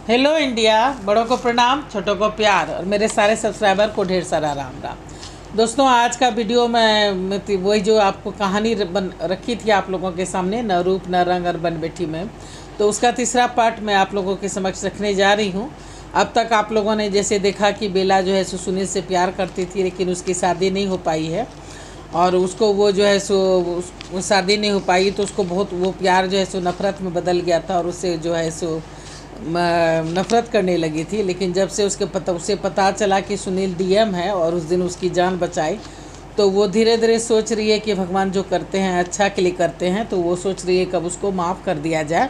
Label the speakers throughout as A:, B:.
A: Hello India, बड़ों को प्रणाम, छोटों को प्यार और मेरे सारे सब्सक्राइबर को ढेर सारा राम राम। दोस्तों, आज का वीडियो में वही जो आपको कहानी बन रखी थी आप लोगों के सामने, न रूप न रंग और बन बेटी में, तो उसका तीसरा पार्ट मैं आप लोगों के समक्ष रखने जा रही हूँ। अब तक आप लोगों ने जैसे देखा कि बेला जो है सो सुनील से प्यार करती थी, लेकिन उसकी शादी नहीं हो पाई है और उसको वो जो है सो शादी नहीं हो पाई तो उसको बहुत वो प्यार जो है सो नफ़रत में बदल गया था और उससे जो है सो नफ़रत करने लगी थी। लेकिन जब से उसे पता चला कि सुनील डीएम है और उस दिन उसकी जान बचाई, तो वो धीरे धीरे सोच रही है कि भगवान जो करते हैं अच्छा के लिए करते हैं, तो वो सोच रही है कब उसको माफ़ कर दिया जाए।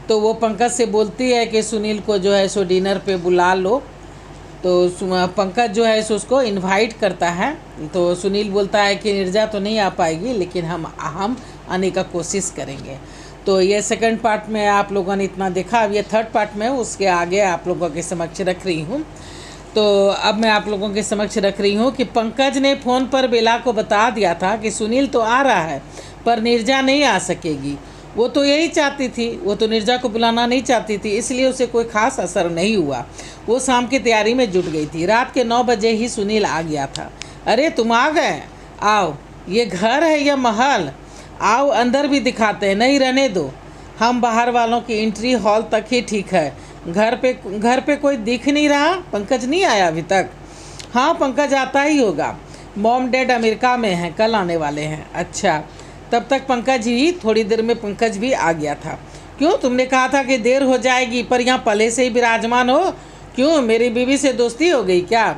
A: तो वो पंकज से बोलती है कि सुनील को जो है सो डिनर पे बुला लो। तो पंकज जो है सो उसको इनवाइट करता है। तो सुनील बोलता है कि निर्जा तो नहीं आ पाएगी, लेकिन हम आने का कोशिश करेंगे। तो ये सेकंड पार्ट में आप लोगों ने इतना देखा। अब ये थर्ड पार्ट में उसके आगे आप लोगों के समक्ष रख रही हूँ। तो अब मैं आप लोगों के समक्ष रख रही हूँ कि पंकज ने फ़ोन पर बेला को बता दिया था कि सुनील तो आ रहा है पर निर्जा नहीं आ सकेगी। वो तो यही चाहती थी, वो तो निर्जा को बुलाना नहीं चाहती थी, इसलिए उसे कोई ख़ास असर नहीं हुआ। वो शाम की तैयारी में जुट गई थी। रात के 9 बजे ही सुनील आ गया था। अरे तुम आ गए, आओ, ये घर है या महल? आओ अंदर भी दिखाते हैं। नहीं, रहने दो, हम बाहर वालों की एंट्री हॉल तक ही ठीक है। घर पे कोई दिख नहीं रहा। पंकज नहीं आया अभी तक? हाँ, पंकज आता ही होगा। मॉम डैड अमेरिका में हैं, कल आने वाले हैं। अच्छा, तब तक पंकज ही, थोड़ी देर में पंकज भी आ गया था। क्यों, तुमने कहा था कि देर हो जाएगी, पर यहाँ पहले से ही विराजमान हो। क्यों, मेरी बीवी से दोस्ती हो गई क्या?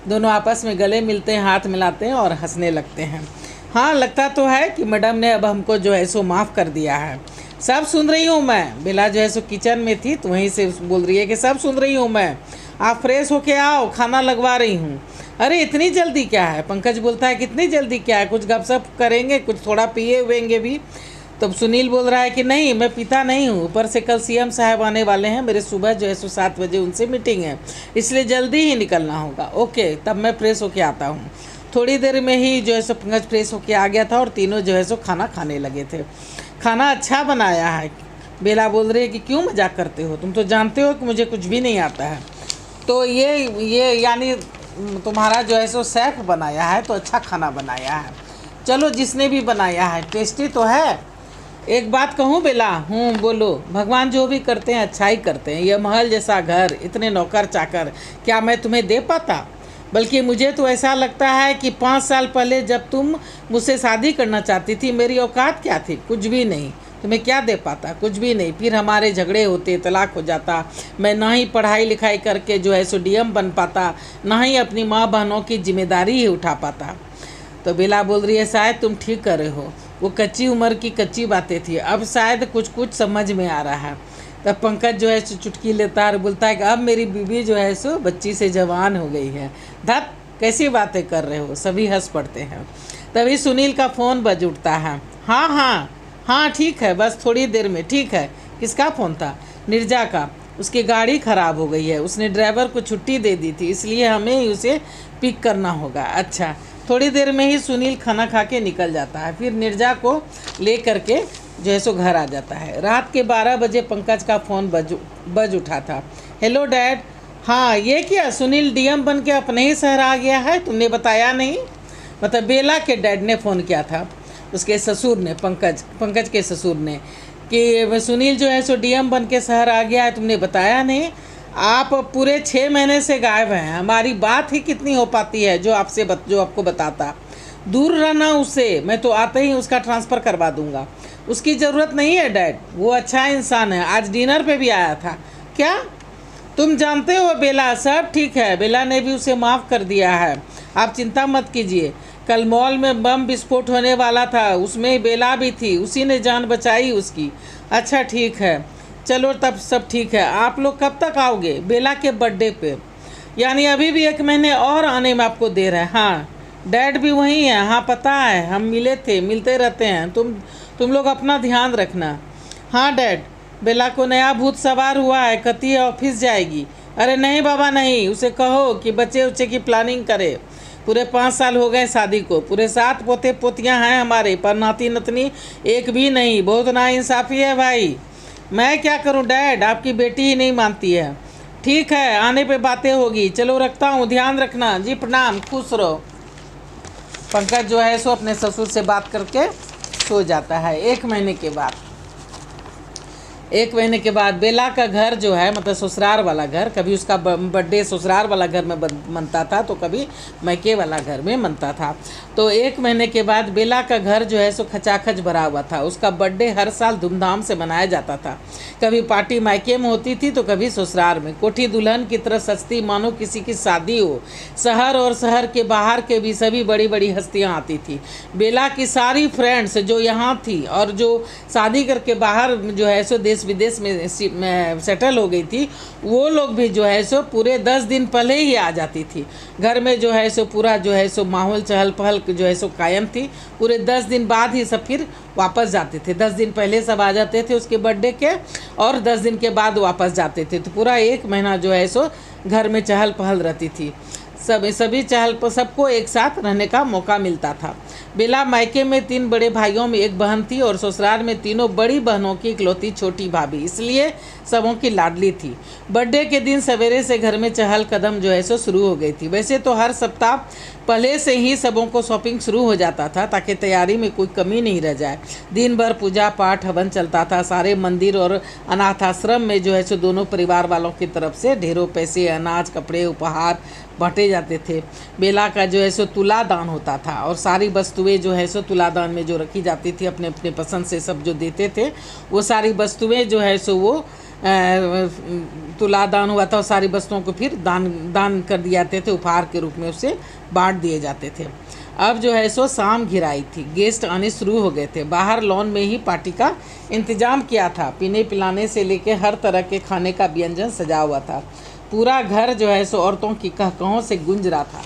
A: दोनों आपस में गले मिलते हैं, हाथ मिलाते हैं और हंसने लगते हैं। हाँ, लगता तो है कि मैडम ने अब हमको जो है सो माफ़ कर दिया है। सब सुन रही हूँ मैं। बेला जो है सो किचन में थी तो वहीं से बोल रही है कि सब सुन रही हूँ मैं। आप फ्रेश होके आओ, खाना लगवा रही हूँ। अरे इतनी जल्दी क्या है? पंकज बोलता है कितनी जल्दी क्या है, कुछ गपशप करेंगे, कुछ थोड़ा पिए हुएंगे भी। तब सुनील बोल रहा है कि नहीं, मैं पीता नहीं हूँ, ऊपर से कल सीएम साहब आने वाले हैं, मेरे सुबह जो है सो 7 बजे उनसे मीटिंग है, इसलिए जल्दी ही निकलना होगा। ओके, तब मैं फ्रेश होके आता हूँ। थोड़ी देर में ही जो है सो पंकज फ्रेश होके आ गया था और तीनों जो है सो खाना खाने लगे थे। खाना अच्छा बनाया है। बेला बोल रही है कि क्यों मजाक करते हो, तुम तो जानते हो कि मुझे कुछ भी नहीं आता है। तो ये यानी तुम्हारा जो है सो शेफ बनाया है, तो अच्छा खाना बनाया है। चलो, जिसने भी बनाया है टेस्टी तो है। एक बात कहूँ बेला? बोलो। भगवान जो भी करते हैं अच्छा ही करते हैं। यह महल जैसा घर, इतने नौकर चाकर, क्या मैं तुम्हें दे पाता? बल्कि मुझे तो ऐसा लगता है कि 5 साल पहले जब तुम मुझसे शादी करना चाहती थी, मेरी औकात क्या थी? कुछ भी नहीं। तुम्हें क्या दे पाता? कुछ भी नहीं। फिर हमारे झगड़े होते, तलाक हो जाता, मैं ना ही पढ़ाई लिखाई करके जो है सो डीएम बन पाता, ना ही अपनी माँ बहनों की जिम्मेदारी ही उठा पाता। तो बेला बोल रही है शायद तुम ठीक कर रहे हो, वो कच्ची उम्र की कच्ची बातें थी, अब शायद कुछ कुछ समझ में आ रहा है। तब पंकज जो है सो चुटकी लेता है और बोलता है कि अब मेरी बीवी जो है सो बच्ची से जवान हो गई है। धत, कैसी बातें कर रहे हो? सभी हंस पड़ते हैं। तभी सुनील का फ़ोन बज उठता है। हाँ हाँ हाँ, ठीक है, बस थोड़ी देर में। ठीक है। किसका फ़ोन था? निर्जा का। उसकी गाड़ी ख़राब हो गई है, उसने ड्राइवर को छुट्टी दे दी थी, इसलिए हमें ही उसे पिक करना होगा। अच्छा। थोड़ी देर में ही सुनील खाना खा के निकल जाता है, फिर निर्जा को ले करके जो है सो घर आ जाता है। रात के 12 बजे पंकज का फ़ोन बज उठा था। Hello dad. हाँ, ये क्या, सुनील डीएम बन के अपने ही शहर आ गया है? तुमने बताया नहीं? मतलब बेला के डैड ने फ़ोन किया था, उसके ससुर ने, पंकज के ससुर ने, कि सुनील जो है सो डीएम बन के शहर आ गया है, तुमने बताया नहीं? आप पूरे 6 महीने से गायब हैं। हमारी बात ही कितनी हो पाती है जो आपको बताता। दूर रहना उससे, मैं तो आते ही उसका ट्रांसफ़र करवा दूंगा। उसकी ज़रूरत नहीं है डैड, वो अच्छा इंसान है, आज डिनर पे भी आया था। क्या? तुम जानते हो बेला, सब ठीक है। बेला ने भी उसे माफ़ कर दिया है, आप चिंता मत कीजिए। कल मॉल में बम विस्फोट होने वाला था, उसमें बेला भी थी, उसी ने जान बचाई उसकी। अच्छा, ठीक है, चलो तब सब ठीक है। आप लोग कब तक आओगे? बेला के बर्थडे पे, यानी अभी भी 1 महीने और आने में आपको देर है। हाँ, डैड भी वहीं हैं। हाँ, पता है, हम मिले थे, मिलते रहते हैं। तुम लोग अपना ध्यान रखना। हाँ डैड। बेला को नया भूत सवार हुआ है, कहती है ऑफिस जाएगी। अरे नहीं बाबा नहीं, उसे कहो कि बच्चे उच्चे की प्लानिंग करे। पूरे 5 साल हो गए शादी को, पूरे 7 पोते पोतियाँ हैं हमारे, पर नाती नतनी एक भी नहीं। बहुत नाइंसाफ़ी है भाई। मैं क्या करूं डैड, आपकी बेटी ही नहीं मानती है। ठीक है, आने पे बातें होगी, चलो रखता हूँ, ध्यान रखना जी, प्रणाम, खुश रहो। पंकज जो है सो अपने ससुर से बात करके सो जाता है। एक महीने के बाद बेला का घर जो है, मतलब ससुराल वाला घर, कभी उसका बर्थडे ससुराल वाला घर में मनता था तो कभी मैके वाला घर में मनता था। तो 1 महीने के बाद बेला का घर जो है सो खचाखच भरा हुआ था। उसका बर्थडे हर साल धूमधाम से मनाया जाता था। कभी पार्टी मैके में होती थी तो कभी ससुराल में। कोठी दुल्हन की तरह सजती मानो किसी की शादी हो। शहर और शहर के बाहर के भी सभी बड़ी बड़ी हस्तियाँ आती थी। बेला की सारी फ्रेंड्स जो यहाँ थी और जो शादी करके बाहर जो है सो देश विदेश में सेटल हो गई थी, वो लोग भी जो है सो पूरे 10 दिन पहले ही आ जाती थी। घर में जो है सो पूरा जो है सो माहौल चहल पहल जो है सो कायम थी। पूरे 10 दिन बाद ही सब फिर वापस जाते थे। 10 दिन पहले सब आ जाते थे उसके बर्थडे के, और 10 दिन के बाद वापस जाते थे। तो पूरा 1 महीना जो है सो घर में चहल पहल रहती थी। सभी सबको एक साथ रहने का मौका मिलता था। बेला मायके में 3 बड़े भाइयों में एक बहन थी और ससुराल में तीनों बड़ी बहनों की इकलौती छोटी भाभी, इसलिए सबों की लाडली थी। बर्थडे के दिन सवेरे से घर में चहल कदम जो है सो शुरू हो गई थी। वैसे तो हर सप्ताह पहले से ही सबों को शॉपिंग शुरू हो जाता था ताकि तैयारी में कोई कमी नहीं रह जाए। दिन भर पूजा पाठ हवन चलता था। सारे मंदिर और अनाथ आश्रम में जो है सो दोनों परिवार वालों की तरफ से ढेरों पैसे, अनाज, कपड़े, उपहार बांटे जाते थे। बेला का जो है सो तुला दान होता था और सारी वस्तुएं जो है सो तुला दान में जो रखी जाती थी, अपने अपने पसंद से सब जो देते थे, वो सारी वस्तुएं जो है सो वो तुला दान हुआ था और सारी वस्तुओं को फिर दान कर दिए जाते थे, उपहार के रूप में उसे बांट दिए जाते थे। अब जो है सो शाम घिराई थी। गेस्ट आने शुरू हो गए थे। बाहर लॉन में ही पार्टी का इंतजाम किया था। पीने पिलाने से लेकर हर तरह के खाने का व्यंजन सजा हुआ था। पूरा घर जो है सो औरतों की कहकहों से गूंज रहा था।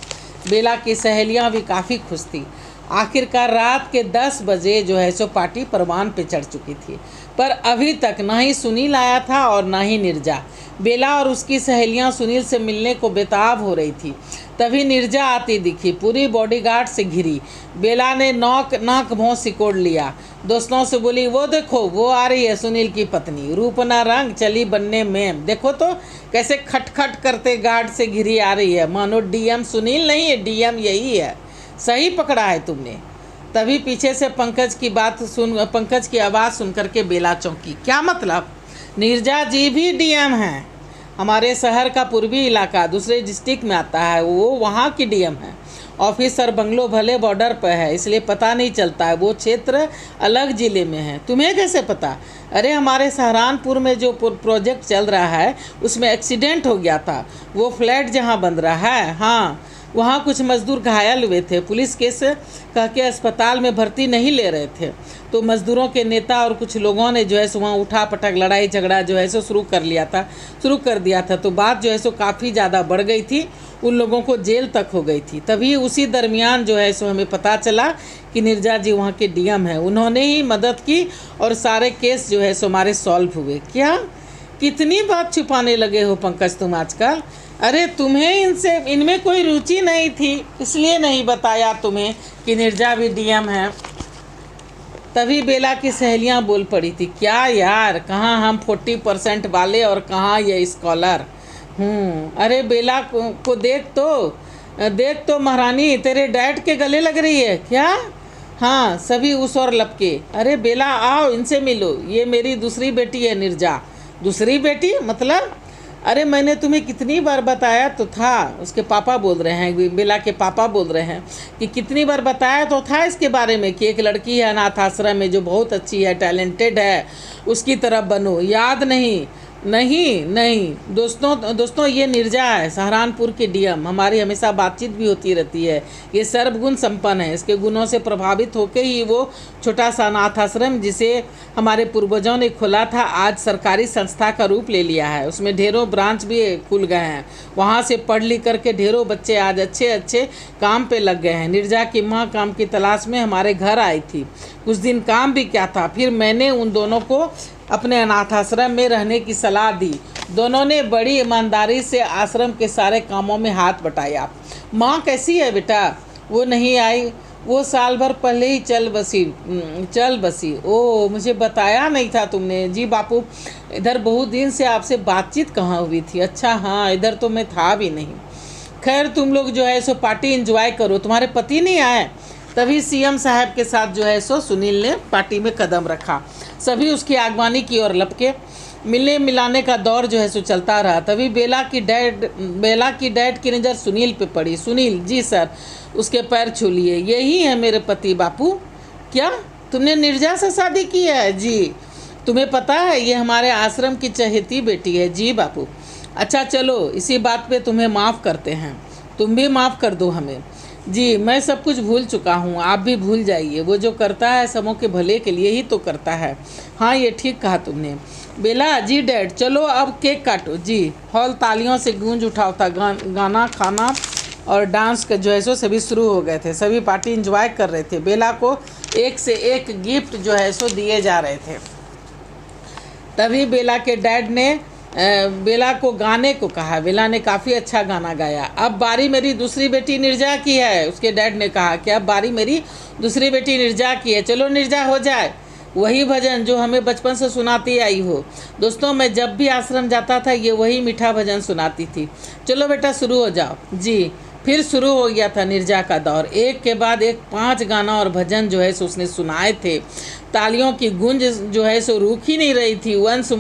A: बेला की सहेलियां भी काफ़ी खुश थी। आखिरकार रात के 10 बजे जो है सो पार्टी परवान पे चढ़ चुकी थी, पर अभी तक ना ही सुनील आया था और ना ही निर्जा। बेला और उसकी सहेलियां सुनील से मिलने को बेताब हो रही थी। तभी निर्जा आती दिखी, पूरी बॉडीगार्ड से घिरी। बेला ने नाक भौं सिकोड़ लिया। दोस्तों से बोली, वो देखो वो आ रही है सुनील की पत्नी, रूप ना रंग चली बनने में, देखो तो कैसे खटखट करते गार्ड से घिरी आ रही है। मानो डीएम सुनील नहीं है, डीएम यही है। सही पकड़ा है तुमने। तभी पीछे से पंकज की आवाज़ सुन करके बेला चौंकी। क्या मतलब? निर्जा जी भी डीएम हैं। हमारे शहर का पूर्वी इलाका दूसरे डिस्ट्रिक्ट में आता है, वो वहाँ की डीएम है। ऑफिसर बंगलो भले बॉर्डर पर है, इसलिए पता नहीं चलता है, वो क्षेत्र अलग ज़िले में है। तुम्हें कैसे पता? अरे हमारे सहारनपुर में जो प्रोजेक्ट चल रहा है उसमें एक्सीडेंट हो गया था। वो फ्लैट जहाँ बन रहा है, हाँ, वहाँ कुछ मजदूर घायल हुए थे। पुलिस केस कह के अस्पताल में भर्ती नहीं ले रहे थे, तो मजदूरों के नेता और कुछ लोगों ने जो है सो वहाँ उठा पटक लड़ाई झगड़ा जो है सो शुरू कर दिया था। तो बात जो है सो काफ़ी ज़्यादा बढ़ गई थी, उन लोगों को जेल तक हो गई थी। तभी उसी दरमियान जो है सो हमें पता चला कि निर्जा जी वहाँ के डीएम हैं। उन्होंने ही मदद की और सारे केस जो है सो हमारे सॉल्व हुए। क्या कितनी बात छुपाने लगे हो पंकज तुम आजकल? अरे तुम्हें इनमें कोई रुचि नहीं थी, इसलिए नहीं बताया तुम्हें कि निर्जा भी डीएम है। तभी बेला की सहेलियां बोल पड़ी थी, क्या यार, कहाँ हम 40% वाले और कहाँ ये स्कॉलर। अरे बेला को देख तो महारानी तेरे डैड के गले लग रही है क्या? हाँ, सभी उस और लपके। अरे बेला आओ, इनसे मिलो, ये मेरी दूसरी बेटी है निर्जा। दूसरी बेटी मतलब? अरे मैंने तुम्हें कितनी बार बताया तो था। उसके पापा बोल रहे हैं, बेला के पापा बोल रहे हैं कि कितनी बार बताया तो था इसके बारे में कि एक लड़की है अनाथ आश्रम में जो बहुत अच्छी है, टैलेंटेड है, उसकी तरफ बनो। याद नहीं? नहीं दोस्तों ये निर्जा है, सहारनपुर की डीएम। हमारी हमेशा बातचीत भी होती रहती है। ये सर्वगुण संपन्न है। इसके गुणों से प्रभावित होकर ही वो छोटा सा अनाथ आश्रम जिसे हमारे पूर्वजों ने खोला था, आज सरकारी संस्था का रूप ले लिया है। उसमें ढेरों ब्रांच भी खुल गए हैं। वहाँ से पढ़ लिख करके ढेरों बच्चे आज अच्छे काम पे लग गए हैं। निर्जा की माँ काम की तलाश में हमारे घर आई थी। कुछ दिन काम भी क्या था, फिर मैंने उन दोनों को अपने अनाथ आश्रम में रहने की सलाह दी। दोनों ने बड़ी ईमानदारी से आश्रम के सारे कामों में हाथ बटाया। माँ कैसी है बेटा? वो नहीं आई। वो साल भर पहले ही चल बसी। ओ, मुझे बताया नहीं था तुमने। जी बापू, इधर बहुत दिन से आपसे बातचीत कहाँ हुई थी। अच्छा हाँ, इधर तो मैं था भी नहीं। खैर तुम लोग जो है सो पार्टी एंजॉय करो। तुम्हारे पति नहीं आए? तभी सीएम साहब के साथ जो है सो सुनील ने पार्टी में कदम रखा। सभी उसकी आगवानी की ओर लपके। मिलने मिलाने का दौर जो है सो चलता रहा। तभी बेला की डैड की नज़र सुनील पे पड़ी। सुनील, जी सर। उसके पैर छू लिए। यही है मेरे पति बापू। क्या तुमने निर्जा से शादी की है? जी। तुम्हें पता है ये हमारे आश्रम की चहेती बेटी है। जी बापू। अच्छा चलो, इसी बात पे तुम्हें माफ़ करते हैं। तुम भी माफ़ कर दो हमें। जी, मैं सब कुछ भूल चुका हूँ, आप भी भूल जाइए। वो जो करता है सबों के भले के लिए ही तो करता है। हाँ, ये ठीक कहा तुमने। बेला, जी डैड, चलो अब केक काटो। जी। हॉल तालियों से गूंज उठा था। गाना, खाना और डांस का जो है सो सभी शुरू हो गए थे। सभी पार्टी एंजॉय कर रहे थे। बेला को एक से एक गिफ्ट जो है सो दिए जा रहे थे। तभी बेला के डैड ने बेला को गाने को कहा। बेला ने काफ़ी अच्छा गाना गाया। अब बारी मेरी दूसरी बेटी निर्जा की है। उसके डैड ने कहा कि अब बारी मेरी दूसरी बेटी निर्जा की है। चलो निर्जा, हो जाए वही भजन जो हमें बचपन से सुनाती आई हो। दोस्तों, मैं जब भी आश्रम जाता था ये वही मीठा भजन सुनाती थी। चलो बेटा, शुरू हो जाओ। जी। फिर शुरू हो गया था निर्जा का दौर। एक के बाद एक 5 गाना और भजन जो है सो उसने सुनाए थे। तालियों की गूंज जो है सो रुक ही नहीं रही थी। वंस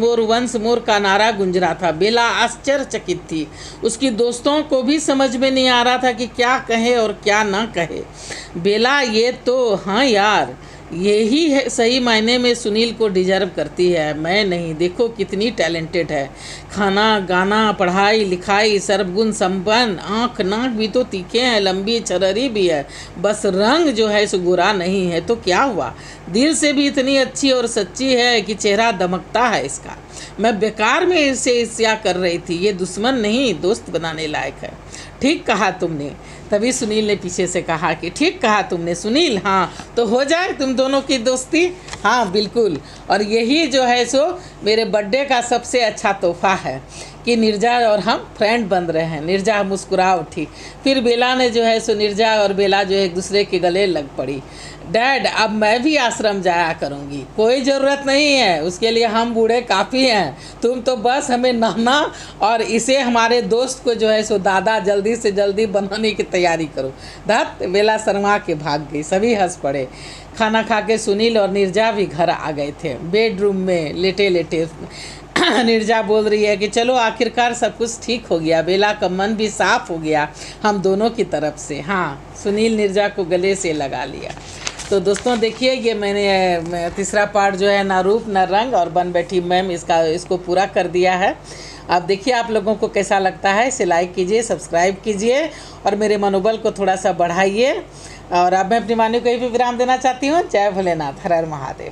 A: मोर का नारा गूंज रहा था। बेला आश्चर्यचकित थी। उसकी दोस्तों को भी समझ में नहीं आ रहा था कि क्या कहे और क्या ना कहे। बेला, ये तो हाँ यार, यही है सही मायने में सुनील को डिजर्व करती है, मैं नहीं। देखो कितनी टैलेंटेड है। खाना, गाना, पढ़ाई लिखाई सर्वगुण संपन्न। आँख नाक भी तो तीखे हैं, लंबी छररी भी है। बस रंग जो है सो गोरा नहीं है। तो क्या हुआ, दिल से भी इतनी अच्छी और सच्ची है कि चेहरा दमकता है इसका। मैं बेकार में इसे ईर्ष्या कर रही थी। ये दुश्मन नहीं, दोस्त बनाने लायक है। ठीक कहा तुमने। तभी सुनील ने पीछे से कहा कि ठीक कहा तुमने सुनील। हाँ, तो हो जाए तुम दोनों की दोस्ती। हाँ बिल्कुल। और यही जो है सो मेरे बर्थडे का सबसे अच्छा तोहफा है कि निर्जा और हम फ्रेंड बन रहे हैं। निर्जा मुस्कुरा उठी। फिर बेला ने जो है सो निर्जा और बेला जो एक दूसरे के गले लग पड़ी। डैड, अब मैं भी आश्रम जाया करूँगी। कोई ज़रूरत नहीं है, उसके लिए हम बूढ़े काफ़ी हैं। तुम तो बस हमें नाना और इसे हमारे दोस्त को जो है सो दादा जल्दी से जल्दी बनाने की तैयारी करो। धत, बेला शर्मा के भाग गई। सभी हंस पड़े। खाना खा के सुनील और निर्जा भी घर आ गए थे। बेडरूम में लेटे लेटे निर्जा बोल रही है कि चलो आखिरकार सब कुछ ठीक हो गया। बेला का मन भी साफ हो गया हम दोनों की तरफ से। हाँ, सुनील निर्जा को गले से लगा लिया। तो दोस्तों देखिए, ये मैंने तीसरा पार्ट जो है ना रूप ना रंग और बन बैठी मैम, इसको पूरा कर दिया है। अब देखिए आप लोगों को कैसा लगता है। इसे लाइक कीजिए, सब्सक्राइब कीजिए और मेरे मनोबल को थोड़ा सा बढ़ाइए। और अब मैं अपनी वाणी को यही भी विराम देना चाहती हूँ। जय भोलेनाथ, हर हर महादेव।